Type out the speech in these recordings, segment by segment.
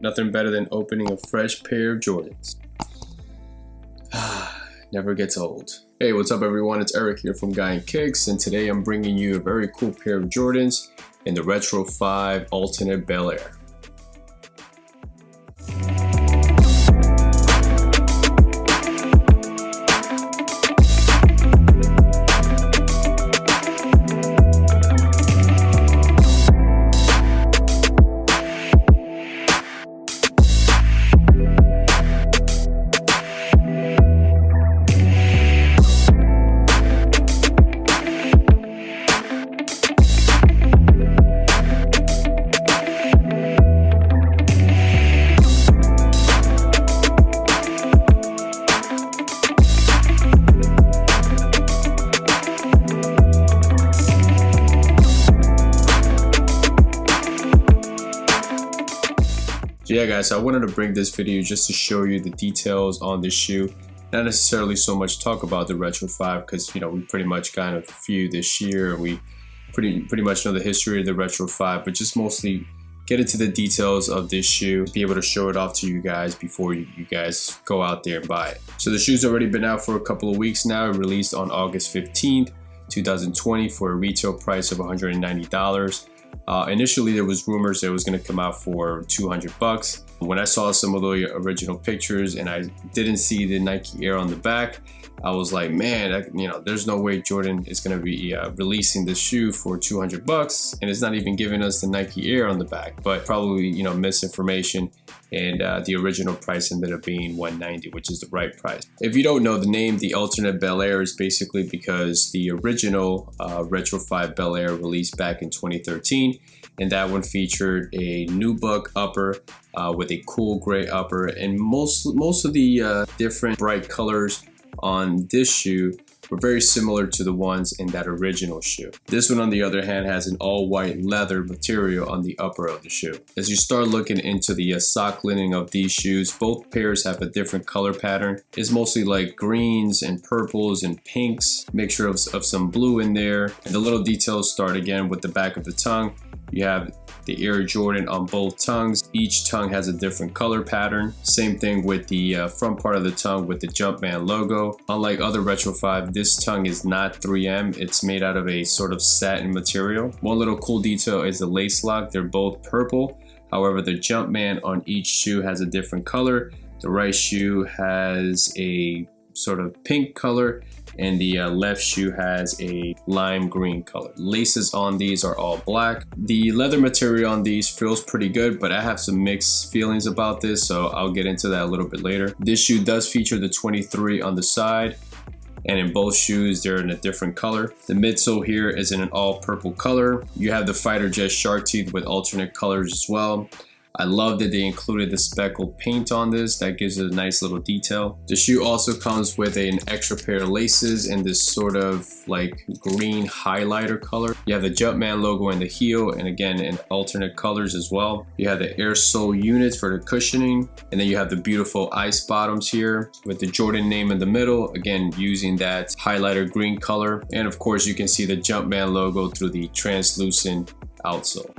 Nothing better than opening a fresh pair of Jordans. Never gets old. Hey, what's up everyone? It's Eric here from Guy and Kicks, and today I'm bringing you a very cool pair of Jordans in the Retro 5 alternate Bel-Air. So yeah guys, so I wanted to bring this video just to show you the details on this shoe. Not necessarily so much talk about the Retro 5 because, you know, we pretty much kind of few this year. We pretty much know the history of the Retro 5, but just mostly get into the details of this shoe, be able to show it off to you guys before you guys go out there and buy it. So the shoe's already been out for a couple of weeks now. It released on August 15th, 2020 for a retail price of $190. Initially there was rumors that it was going to come out for 200 bucks. When I saw some of the original pictures and I didn't see the Nike Air on the back, I was like, man, you know, there's no way Jordan is going to be releasing this shoe for 200 bucks, and it's not even giving us the Nike Air on the back. But probably, you know, misinformation, and the original price ended up being $190, which is the right price. If you don't know, the name the alternate Bel-Air is basically because the original Retro 5 Bel-Air released back in 2013, and that one featured a nubuck upper with a cool gray upper, and most of the different bright colors on this shoe were very similar to the ones in that original shoe. This one, on the other hand, has an all-white leather material on the upper of the shoe. As you start looking into the sock lining of these shoes, both pairs have a different color pattern. It's mostly like greens and purples and pinks, mixture of some blue in there. And the little details start again with the back of the tongue. You have the Air Jordan on both tongues. Each tongue has a different color pattern. Same thing with the front part of the tongue with the Jumpman logo. Unlike other Retro 5, this tongue is not 3M. It's made out of a sort of satin material. One little cool detail is the lace lock. They're both purple. However, the Jumpman on each shoe has a different color. The right shoe has a sort of pink color, and the left shoe has a lime green color. Laces on these are all black. The leather material on these feels pretty good, but I have some mixed feelings about this, so I'll get into that a little bit later. This shoe does feature the 23 on the side, and in both shoes they're in a different color. The midsole here is in an all purple color. You have the fighter jet shark teeth with alternate colors as well. I love that they included the speckled paint on this. That gives it a nice little detail. The shoe also comes with an extra pair of laces in this sort of like green highlighter color. You have the Jumpman logo in the heel, and again in alternate colors as well. You have the Air Sole units for the cushioning, and then you have the beautiful ice bottoms here with the Jordan name in the middle, again using that highlighter green color. And of course you can see the Jumpman logo through the translucent outsole.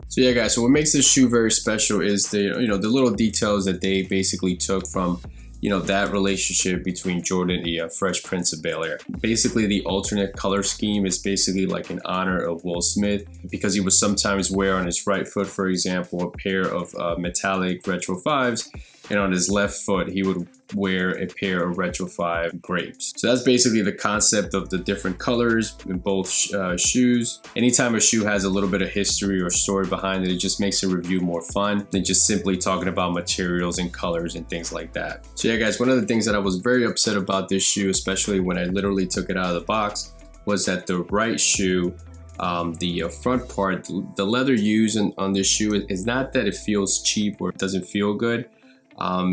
So yeah guys, so what makes this shoe very special is the, you know, the little details that they basically took from that relationship between Jordan and the Fresh Prince of Bel-Air. Basically, the alternate color scheme is basically like in honor of Will Smith, because he would sometimes wear on his right foot, for example, a pair of metallic Retro 5s, and on his left foot he would wear a pair of Retro 5 grapes. So that's basically the concept of the different colors in both shoes. Anytime a shoe has a little bit of history or story behind it, it just makes a review more fun than just simply talking about materials and colors and things like that. So yeah guys, one of the things that I was very upset about this shoe, especially when I literally took it out of the box, was that the right shoe, the front part, the leather used on this shoe is not that it feels cheap or it doesn't feel good. I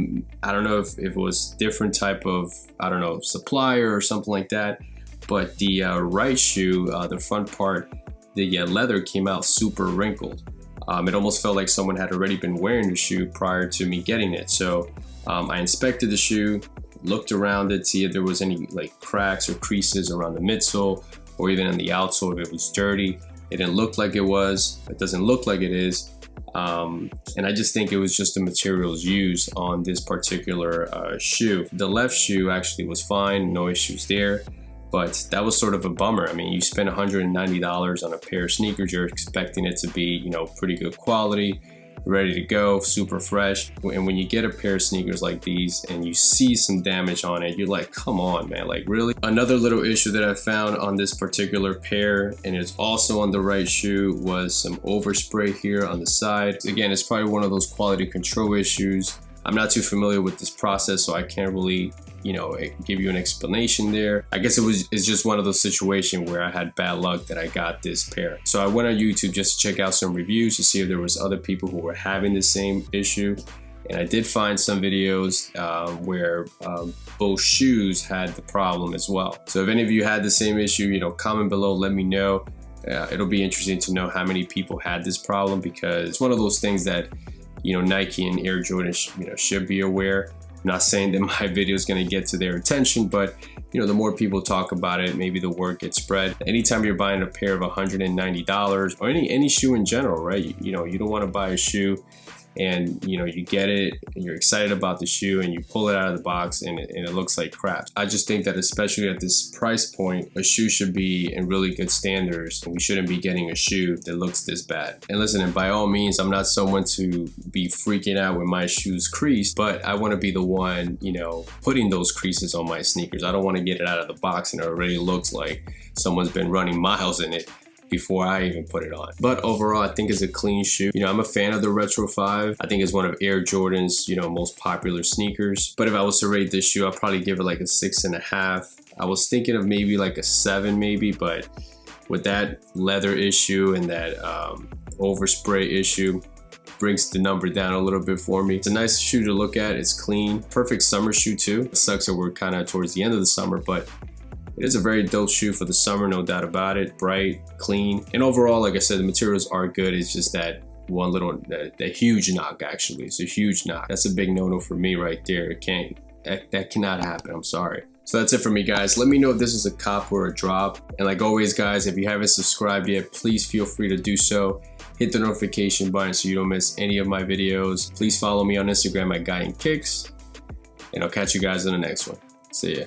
don't know if it was different type of, I don't know, supplier or something like that, but the right shoe, the front part, the leather came out super wrinkled. It almost felt like someone had already been wearing the shoe prior to me getting it. So I inspected the shoe, looked around it, see if there was any like cracks or creases around the midsole or even on the outsole if it was dirty. It didn't look like it was. It doesn't look like it is. And I just think it was just the materials used on this particular shoe. The left shoe actually was fine, no issues there, but that was sort of a bummer. I mean, you spend $190 on a pair of sneakers, you're expecting it to be, pretty good quality, ready to go, super fresh. And when you get a pair of sneakers like these and you see some damage on it, you're like, come on, man, like really? Another little issue that I found on this particular pair, and it's also on the right shoe, was some overspray here on the side. Again, it's probably one of those quality control issues. I'm not too familiar with this process, so I can't really give you an explanation there. I guess it's just one of those situations where I had bad luck that I got this pair. So I went on YouTube just to check out some reviews to see if there was other people who were having the same issue. And I did find some videos where both shoes had the problem as well. So if any of you had the same issue, comment below, let me know. It'll be interesting to know how many people had this problem, because it's one of those things that Nike and Air Jordan should be aware. I'm not saying that my video is going to get to their attention, but the more people talk about it, maybe the word gets spread. Anytime you're buying a pair of $190 or any shoe in general, right? You don't want to buy a shoe and you get it and you're excited about the shoe and you pull it out of the box and it looks like crap. I just think that especially at this price point, a shoe should be in really good standards, and we shouldn't be getting a shoe that looks this bad. And listen, and by all means, I'm not someone to be freaking out when my shoes crease, but I want to be the one putting those creases on my sneakers. I don't want to get it out of the box and it already looks like someone's been running miles in it before I even put it on. But overall, I think it's a clean shoe. I'm a fan of the Retro 5. I think it's one of Air Jordan's, most popular sneakers. But if I was to rate this shoe, I'd probably give it like a 6.5. I was thinking of maybe like a 7 maybe, but with that leather issue and that overspray issue, brings the number down a little bit for me. It's a nice shoe to look at. It's clean. Perfect summer shoe too. It sucks that we're kind of towards the end of the summer, but it is a very dope shoe for the summer, no doubt about it. Bright, clean, and overall, like I said, the materials are good. It's just that one little, that huge knock actually. It's a huge knock. That's a big no-no for me right there. That cannot happen. I'm sorry. So that's it for me, guys. Let me know if this is a cop or a drop. And like always, guys, if you haven't subscribed yet, please feel free to do so. Hit the notification button so you don't miss any of my videos. Please follow me on Instagram at GuyInKicks, and I'll catch you guys in the next one. See ya.